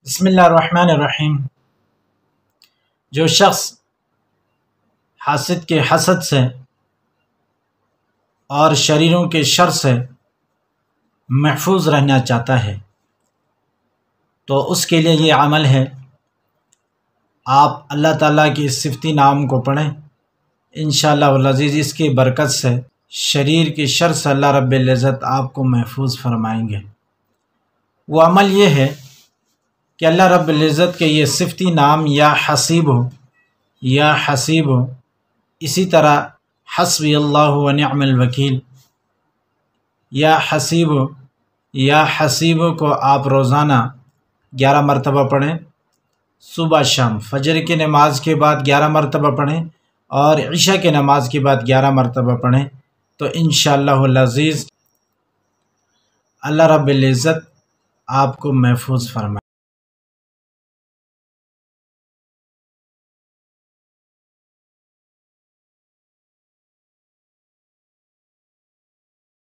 بسم اللہ الرحمن الرحیم۔ جو شخص حاسد کے حسد سے اور شریروں کے شر سے محفوظ رہنا چاہتا ہے تو اس کے لیے یہ عمل ہے، آپ اللہ تعالیٰ کی صفتی نام کو پڑھیں، انشاءاللہ العزیز اس کی برکت سے شریر کی شر سے اللہ رب العزت آپ کو محفوظ فرمائیں گے۔ وہ عمل یہ ہے کہ اللہ رب العزت کے یہ صفتی نام یا حسیب ہو، اسی طرح حسبی اللہ و نعم الوکیل یا حسیب کو آپ روزانہ 11 مرتبہ پڑھیں، صبح شام، فجر کی نماز کے بعد 11 مرتبہ پڑھیں اور عشاء کی نماز کے بعد 11 مرتبہ پڑھیں، تو انشاءاللہ العزیز اللہ رب العزت آپ کو محفوظ فرمائے۔